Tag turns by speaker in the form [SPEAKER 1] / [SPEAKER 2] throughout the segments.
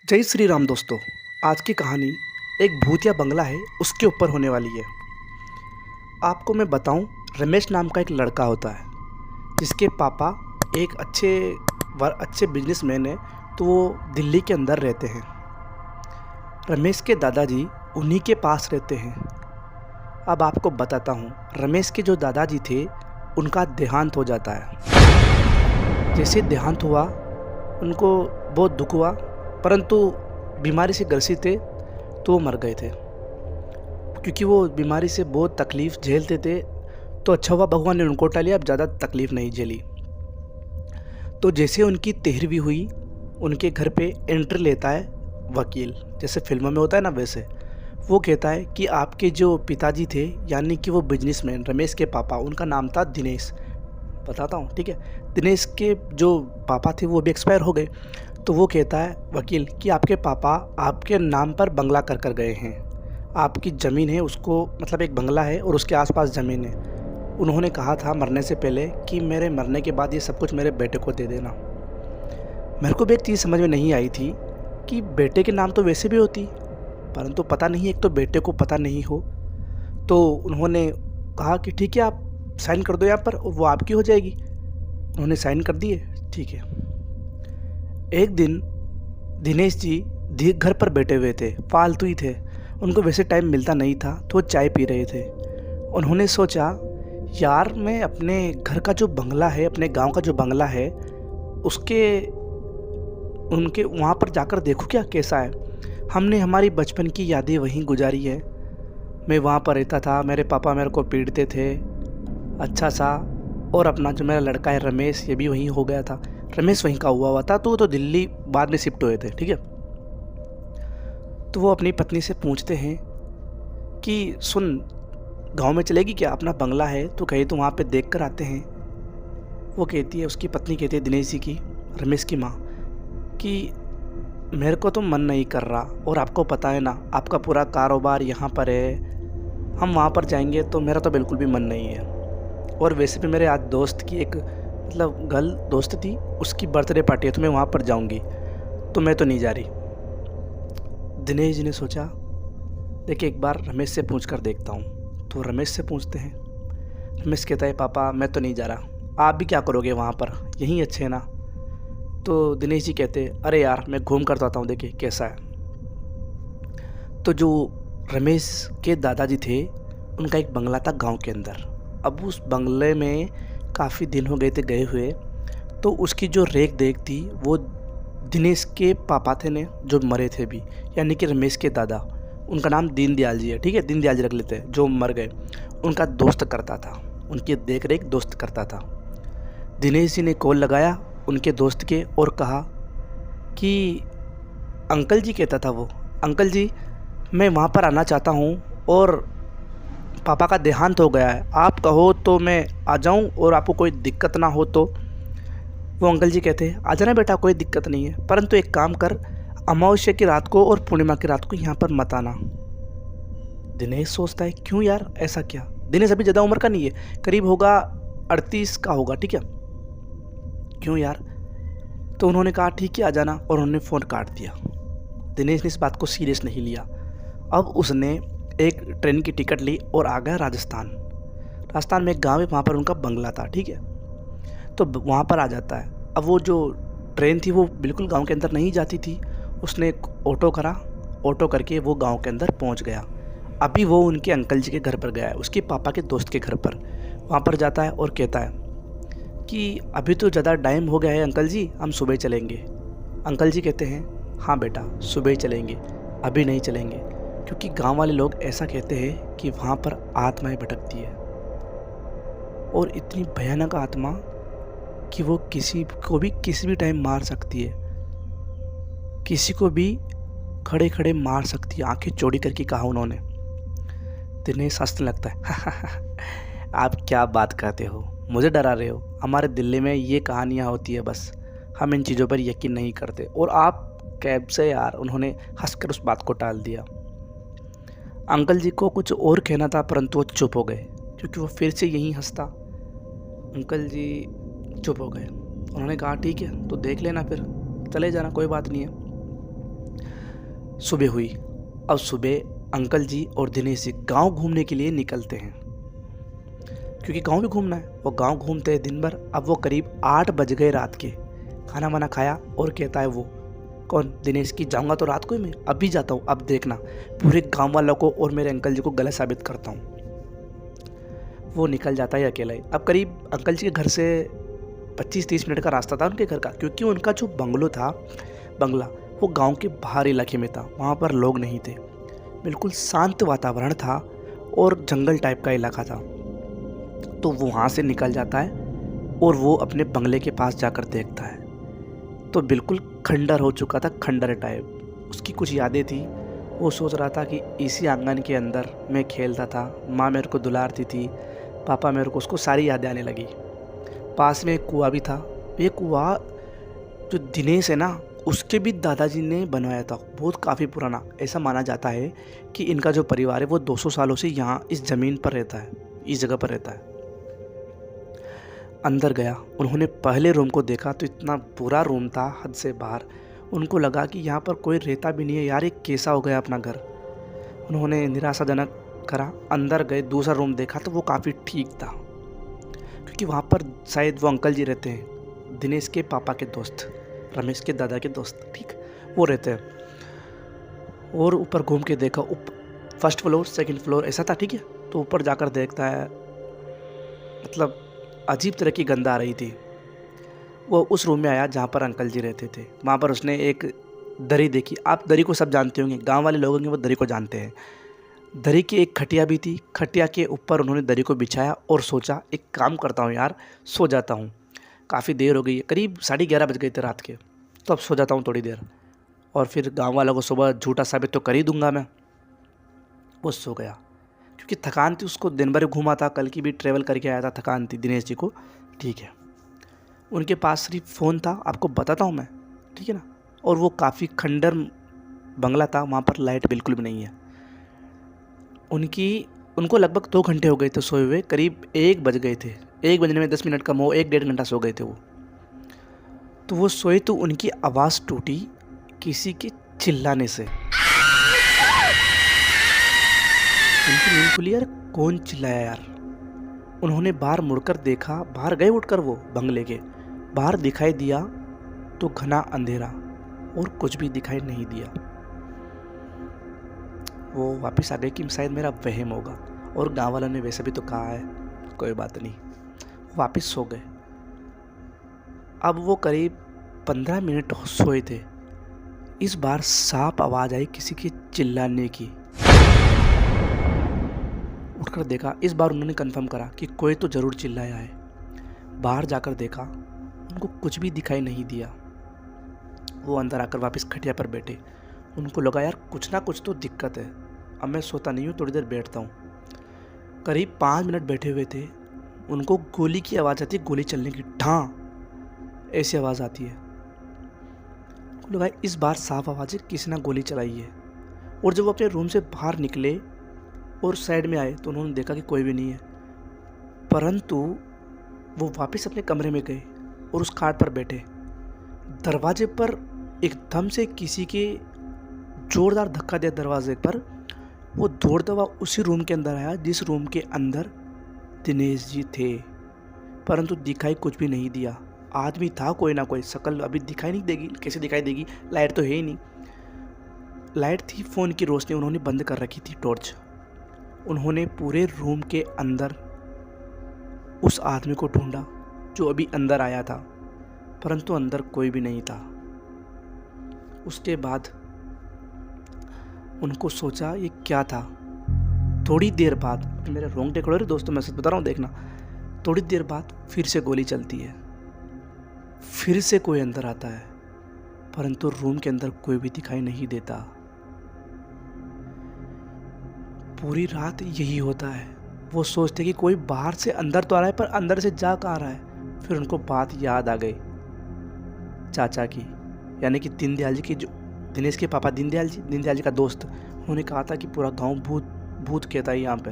[SPEAKER 1] जय श्री राम दोस्तों। आज की कहानी एक भूतिया बंगला है उसके ऊपर होने वाली है। आपको मैं बताऊं, रमेश नाम का एक लड़का होता है जिसके पापा एक अच्छे बिजनेसमैन हैं। तो वो दिल्ली के अंदर रहते हैं। रमेश के दादाजी उन्हीं के पास रहते हैं। अब आपको बताता हूँ, रमेश के जो दादाजी थे उनका देहांत हो जाता है। जैसे देहांत हुआ उनको बहुत दुख हुआ, परंतु बीमारी से ग्रसित थे तो वो मर गए थे। क्योंकि वो बीमारी से बहुत तकलीफ़ झेलते थे तो अच्छा हुआ भगवान ने उनको उठा लिया, अब ज़्यादा तकलीफ़ नहीं झेली। तो जैसे उनकी 13वीं हुई, उनके घर पे एंट्री लेता है वकील, जैसे फिल्मों में होता है ना वैसे। वो कहता है कि आपके जो पिताजी थे, यानी कि वो बिजनेसमैन रमेश के पापा, उनका नाम था दिनेश। बताता हूँ, ठीक है। दिनेश के जो पापा थे वो भी एक्सपायर हो गए। तो वो कहता है वकील कि आपके पापा आपके नाम पर बंगला कर कर गए हैं। आपकी ज़मीन है, उसको मतलब एक बंगला है और उसके आसपास ज़मीन है। उन्होंने कहा था मरने से पहले कि मेरे मरने के बाद ये सब कुछ मेरे बेटे को दे देना। मेरे को भी एक चीज़ समझ में नहीं आई थी कि बेटे के नाम तो वैसे भी होती, परंतु पता नहीं, एक तो बेटे को पता नहीं हो। तो उन्होंने कहा कि ठीक है, आप साइन कर दो यहाँ पर और वो आपकी हो जाएगी। उन्होंने साइन कर दिए, ठीक है। एक दिन दिनेश जी घर पर बैठे हुए थे, फालतू ही थे, उनको वैसे टाइम मिलता नहीं था तो वो चाय पी रहे थे। उन्होंने सोचा यार मैं अपने घर का जो बंगला है, अपने गांव का जो बंगला है, उसके उनके वहाँ पर जाकर देखूँ क्या कैसा है। हमने हमारी बचपन की यादें वहीं गुजारी है। मैं वहाँ पर रहता था, मेरे पापा मेरे को पीटते थे अच्छा सा, और अपना जो मेरा लड़का है रमेश, ये भी वहीं हो गया था। रमेश वहीं का हुआ था, तो वो तो दिल्ली बाद में शिफ्ट हुए थे, ठीक है। तो वो अपनी पत्नी से पूछते हैं कि सुन, गांव में चलेगी क्या, अपना बंगला है तो कहीं तो वहाँ पे देख कर आते हैं। वो कहती है, उसकी पत्नी कहती है दिनेश जी की, रमेश की माँ, कि मेरे को तो मन नहीं कर रहा, और आपको पता है ना आपका पूरा कारोबार यहाँ पर है, हम वहाँ पर जाएंगे तो मेरा तो बिल्कुल भी मन नहीं है। और वैसे भी मेरे आज दोस्त की एक मतलब गर्ल दोस्त थी, उसकी बर्थडे पार्टी है तो मैं वहाँ पर जाऊँगी, तो मैं तो नहीं जा रही। दिनेश जी ने सोचा देखिए एक बार रमेश से पूछ कर देखता हूँ। तो रमेश से पूछते हैं। रमेश कहता है पापा मैं तो नहीं जा रहा, आप भी क्या करोगे वहाँ पर, यहीं अच्छे है ना। तो दिनेश जी कहते अरे यार मैं घूम कर तो आता हूँ, देखिए कैसा है। तो जो रमेश के दादाजी थे उनका एक बंगला था गांव के अंदर। अब उस बंगले में काफ़ी दिन हो गए थे गए हुए, तो उसकी जो रेख देख थी वो दिनेश के पापा थे ने जो मरे थे भी, यानी कि रमेश के दादा, उनका नाम दीनदयाल जी है, ठीक है, दीनदयाल जी रख लेते हैं, जो मर गए, उनका दोस्त करता था, उनकी देख रेख दोस्त करता था। दिनेश जी ने कॉल लगाया उनके दोस्त के और कहा कि अंकल जी, कहता था वो, अंकल जी मैं वहाँ पर आना चाहता हूँ और पापा का देहांत हो गया है, आप कहो तो मैं आ जाऊँ और आपको कोई दिक्कत ना हो तो। वो अंकल जी कहते हैं आ जाना बेटा, कोई दिक्कत नहीं है, परंतु एक काम कर, अमावस्या की रात को और पूर्णिमा की रात को यहाँ पर मत आना। दिनेश सोचता है क्यों यार, ऐसा क्या। दिनेश अभी ज़्यादा उम्र का नहीं है, करीब होगा 38 का होगा, ठीक है, क्यों यार। तो उन्होंने कहा ठीक है आ जाना, और उन्होंने फ़ोन काट दिया। दिनेश ने इस बात को सीरियस नहीं लिया। अब उसने एक ट्रेन की टिकट ली और आ गया राजस्थान। राजस्थान में एक गांव है, वहाँ पर उनका बंगला था, ठीक है। तो वहाँ पर आ जाता है। अब वो जो ट्रेन थी वो बिल्कुल गांव के अंदर नहीं जाती थी। उसने एक ऑटो करा, ऑटो करके वो गांव के अंदर पहुँच गया। अभी वो उनके अंकल जी के घर पर गया है, उसके पापा के दोस्त के घर पर। वहाँ पर जाता है और कहता है कि अभी तो ज़्यादा टाइम हो गया है अंकल जी, हम सुबह चलेंगे। अंकल जी कहते हैं हाँ बेटा सुबह ही चलेंगे, अभी नहीं चलेंगे, क्योंकि गांव वाले लोग ऐसा कहते हैं कि वहाँ पर आत्माएं भटकती है, और इतनी भयानक आत्मा कि वो किसी को भी किसी भी टाइम मार सकती है, किसी को भी खड़े खड़े मार सकती है, आंखें चौड़ी करके कहा उन्होंने। दिनेश हंसने लगता है आप क्या बात करते हो, मुझे डरा रहे हो, हमारे दिल्ली में ये कहानियाँ होती है बस, हम इन चीज़ों पर यकीन नहीं करते। और आप कैब से यार, उन्होंने हंसकर उस बात को टाल दिया। अंकल जी को कुछ और कहना था परंतु वो चुप हो गए, क्योंकि वो फिर से यहीं हंसता। अंकल जी चुप हो गए। उन्होंने कहा ठीक है तो देख लेना, फिर चले जाना, कोई बात नहीं है। सुबह हुई। अब सुबह अंकल जी और दिनेश जी गांव घूमने के लिए निकलते हैं, क्योंकि गांव भी घूमना है। वो गांव घूमते हैं दिन भर। अब वो करीब 8 बज गए रात के। खाना वाना खाया और कहता है वो कौन, दिनेश की, जाऊंगा तो रात को ही मैं, अभी जाता हूँ, अब देखना पूरे गांव वालों को और मेरे अंकल जी को गलत साबित करता हूँ। वो निकल जाता है अकेला ही। अब करीब अंकल जी के घर से 25-30 मिनट का रास्ता था उनके घर का, क्योंकि उनका जो बंगला वो गांव के बाहर इलाके में था। वहाँ पर लोग नहीं थे, बिल्कुल शांत वातावरण था और जंगल टाइप का इलाका था। तो वो वहाँ से निकल जाता है और वो अपने बंगले के पास जाकर देखता है तो बिल्कुल खंडर हो चुका था, खंडर टाइप। उसकी कुछ यादें थी। वो सोच रहा था कि इसी आंगन के अंदर मैं खेलता था, माँ मेरे को दुलारती थी, पापा मेरे को, उसको सारी यादें आने लगी। पास में एक कुआं भी था। ये कुआं जो दिनेश है ना, उसके भी दादाजी ने बनवाया था, बहुत काफ़ी पुराना। ऐसा माना जाता है कि इनका जो परिवार है वो 200 सालों से यहाँ इस ज़मीन पर रहता है, इस जगह पर रहता है। अंदर गया, उन्होंने पहले रूम को देखा तो इतना बुरा रूम था, हद से बाहर। उनको लगा कि यहाँ पर कोई रहता भी नहीं है यार, ये कैसा हो गया अपना घर। उन्होंने निराशाजनक करा, अंदर गए, दूसरा रूम देखा तो वो काफ़ी ठीक था, क्योंकि वहाँ पर शायद वो अंकल जी रहते हैं, दिनेश के पापा के दोस्त, रमेश के दादा के दोस्त, ठीक, वो रहते हैं। और ऊपर घूम के देखा, फर्स्ट फ्लोर, सेकंड फ्लोर ऐसा था, ठीक है। तो ऊपर जाकर देखता है, मतलब अजीब तरह की गंध आ रही थी। वो उस रूम में आया जहाँ पर अंकल जी रहते थे। वहाँ पर उसने एक दरी देखी। आप दरी को सब जानते होंगे, गांव वाले लोग होंगे वो दरी को जानते हैं। दरी की एक खटिया भी थी। खटिया के ऊपर उन्होंने दरी को बिछाया और सोचा एक काम करता हूँ यार, सो जाता हूँ, काफ़ी देर हो गई है, करीब 11:30 बज गए थे रात के, तो अब सो जाता हूँ थोड़ी देर, और फिर गाँव वालों को सुबह झूठा साबित तो कर ही दूंगा मैं। वो सो गया, क्योंकि थकान थी, उसको दिन भर घूमा था, कल की भी ट्रैवल करके आया था, थकान थी दिनेश जी को, ठीक है। उनके पास सिर्फ फ़ोन था, आपको बताता हूँ मैं, ठीक है ना। और वो काफ़ी खंडर बंगला था, वहाँ पर लाइट बिल्कुल भी नहीं है। उनको लगभग 2 घंटे हो गए थे सोए हुए, करीब 1 बज गए थे। 1 बजने में 10 मिनट कम हो, 1-1.5 घंटा सो गए थे वो। तो वो सोए तो उनकी आवाज़ टूटी किसी के चिल्लाने से। उनकी नींद खुली, यार कौन चिल्लाया यार। उन्होंने बाहर मुड़कर देखा, बाहर गए उठकर वो बंगले के बाहर, दिखाई दिया तो घना अंधेरा और कुछ भी दिखाई नहीं दिया। वो वापस आ गए कि शायद मेरा वहम होगा, और गांव वालों ने वैसे भी तो कहा है, कोई बात नहीं, वापस सो गए। अब वो करीब 15 मिनट सोए थे। इस बार साफ आवाज़ आई किसी के चिल्लाने की। उठकर देखा, इस बार उन्होंने कंफर्म करा कि कोई तो ज़रूर चिल्लाया है। बाहर जाकर देखा, उनको कुछ भी दिखाई नहीं दिया। वो अंदर आकर वापस खटिया पर बैठे। उनको लगा यार कुछ ना कुछ तो दिक्कत है, अब मैं सोता नहीं हूँ, थोड़ी देर बैठता हूँ। करीब 5 मिनट बैठे हुए थे, उनको गोली की आवाज़ आती है, गोली चलने की, ढां ऐसी आवाज़ आती है। उनको लगा इस बार साफ आवाज़ है, किसी ने गोली चलाई है। और जब वो अपने रूम से बाहर निकले और साइड में आए तो उन्होंने देखा कि कोई भी नहीं है। परंतु वो वापस अपने कमरे में गए और उस खाट पर बैठे। दरवाजे पर एकदम से किसी के जोरदार धक्का दिया दरवाजे पर। वो दौड़ता हुआ उसी रूम के अंदर आया जिस रूम के अंदर दिनेश जी थे, परंतु दिखाई कुछ भी नहीं दिया। आदमी था कोई ना कोई, शक्ल अभी दिखाई नहीं देगी, कैसे दिखाई देगी, लाइट तो है ही नहीं। लाइट थी, फ़ोन की रोशनी उन्होंने बंद कर रखी थी, टॉर्च। उन्होंने पूरे रूम के अंदर उस आदमी को ढूंढा जो अभी अंदर आया था, परंतु अंदर कोई भी नहीं था। उसके बाद उनको सोचा ये क्या था। थोड़ी देर बाद, मेरे रोंगटे खड़े रहे दोस्तों, मैं सच बता रहा हूँ, देखना, थोड़ी देर बाद फिर से गोली चलती है, फिर से कोई अंदर आता है, परंतु रूम के अंदर कोई भी दिखाई नहीं देता। पूरी रात यही होता है। वो सोचते कि कोई बाहर से अंदर तो आ रहा है, पर अंदर से जा कहाँ रहा है। फिर उनको बात याद आ गई चाचा की, यानी कि दीनदयाल जी की, जो दिनेश के पापा दीनदयाल जी का दोस्त। उन्होंने कहा था कि पूरा गांव भूत कहता है यहाँ पे।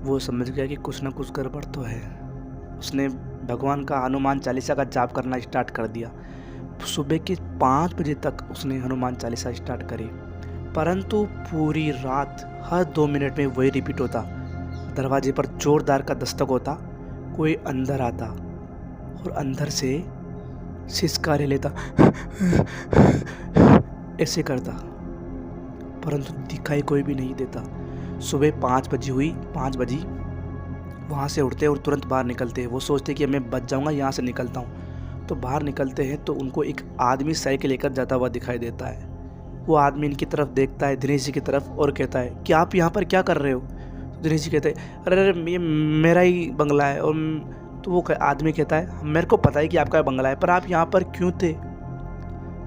[SPEAKER 1] वो समझ गया कि कुछ ना कुछ गड़बड़ तो है। उसने भगवान का हनुमान चालीसा का जाप करना स्टार्ट कर दिया। सुबह के 5 बजे तक उसने हनुमान चालीसा स्टार्ट करी, परंतु पूरी रात हर 2 मिनट में वही रिपीट होता। दरवाजे पर जोरदार का दस्तक होता, कोई अंदर आता और अंदर से सिसकारे लेता, ऐसे करता, परंतु दिखाई कोई भी नहीं देता। सुबह 5 बजी हुई, 5 बजी वहाँ से उठते और तुरंत बाहर निकलते। वो सोचते कि मैं बच जाऊँगा, यहाँ से निकलता हूँ। तो बाहर निकलते हैं तो उनको एक आदमी साइकिल लेकर जाता हुआ दिखाई देता है। वो आदमी इनकी तरफ देखता है, दिनेश जी की तरफ, और कहता है कि आप यहाँ पर क्या कर रहे हो? तो दिनेश जी कहते हैं अरे अरे ये मेरा ही बंगला है। और तो वो आदमी कहता है मेरे को पता है कि आपका बंगला है, पर आप यहाँ पर क्यों थे?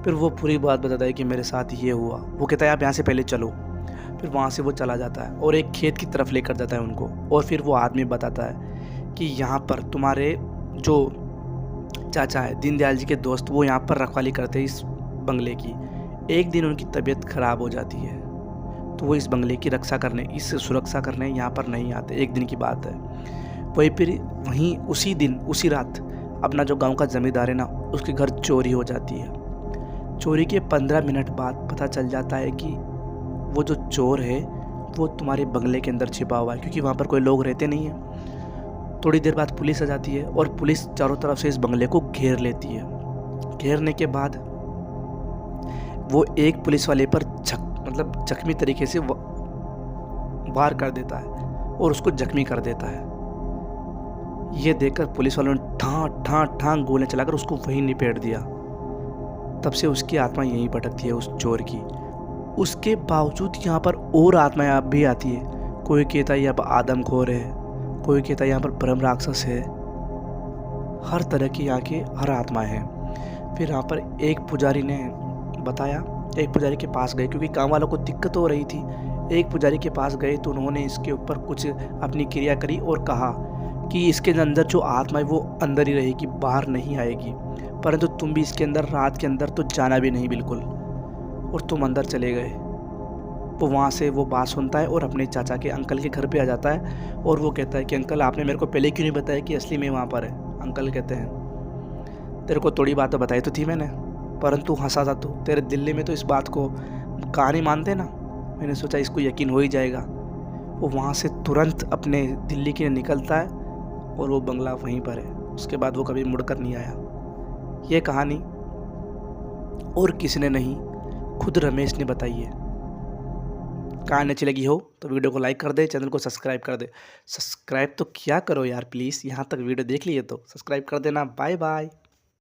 [SPEAKER 1] फिर वो पूरी बात बताता है कि मेरे साथ ये हुआ। वो कहता है आप यहाँ से पहले चलो। फिर वहाँ से वो चला जाता है और एक खेत की तरफ लेकर जाता है उनको। और फिर वो आदमी बताता है कि यहाँ पर तुम्हारे जो चाचा है, दीनदयाल जी के दोस्त, वो यहाँ पर रखवाली करते हैं इस बंगले की। एक दिन उनकी तबीयत खराब हो जाती है तो वो इस बंगले की रक्षा करने, इस सुरक्षा करने यहाँ पर नहीं आते। एक दिन की बात है। वहीं उसी दिन उसी रात अपना जो गांव का जमींदार है ना, उसके घर चोरी हो जाती है। चोरी के 15 मिनट बाद पता चल जाता है कि वो जो चोर है वो तुम्हारे बंगले के अंदर छिपा हुआ है, क्योंकि वहाँ पर कोई लोग रहते नहीं हैं। थोड़ी देर बाद पुलिस आ जाती है और पुलिस चारों तरफ से इस बंगले को घेर लेती है। घेरने के बाद वो एक पुलिस वाले पर जख्मी तरीके से वार कर देता है और उसको जख्मी कर देता है। ये देखकर पुलिस वालों ने ठां गोलियां चलाकर उसको वहीं निपेट दिया। तब से उसकी आत्मा यहीं भटकती है, उस चोर की। उसके बावजूद यहाँ पर और आत्माएं भी आती है। कोई कहता है यहाँ पर आदमखोर है, कोई कहता है यहाँ पर ब्रह्म राक्षस है। हर तरह की यहाँ की हर आत्माएं हैं। फिर यहाँ पर एक पुजारी ने बताया, एक पुजारी के पास गए क्योंकि गाँव वालों को दिक्कत हो रही थी। एक पुजारी के पास गए तो उन्होंने इसके ऊपर कुछ अपनी क्रिया करी और कहा कि इसके अंदर जो आत्मा है वो अंदर ही रहेगी, बाहर नहीं आएगी, परंतु तुम भी इसके अंदर रात के अंदर तो जाना भी नहीं बिल्कुल। और तुम अंदर चले गए। वो वहाँ से वो बात सुनता है और अपने चाचा के अंकल के घर पे आ जाता है और वो कहता है कि अंकल आपने मेरे को पहले क्यों नहीं बताया कि असली में वहाँ पर है? अंकल कहते हैं तेरे को थोड़ी बात तो बताई तो थी मैंने, परंतु हंसा था तू। तेरे दिल्ली में तो इस बात को कहानी मानते ना, मैंने सोचा इसको यकीन हो ही जाएगा। वो वहाँ से तुरंत अपने दिल्ली के लिए निकलता है और वो बंगला वहीं पर है। उसके बाद वो कभी मुड़कर नहीं आया। ये कहानी और किसी ने नहीं, खुद रमेश ने बताई है। कहानी अच्छी लगी हो तो वीडियो को लाइक कर दे, चैनल को सब्सक्राइब कर दे। सब्सक्राइब तो क्या करो यार प्लीज़, यहाँ तक वीडियो देख लिए तो सब्सक्राइब कर देना। Bye bye.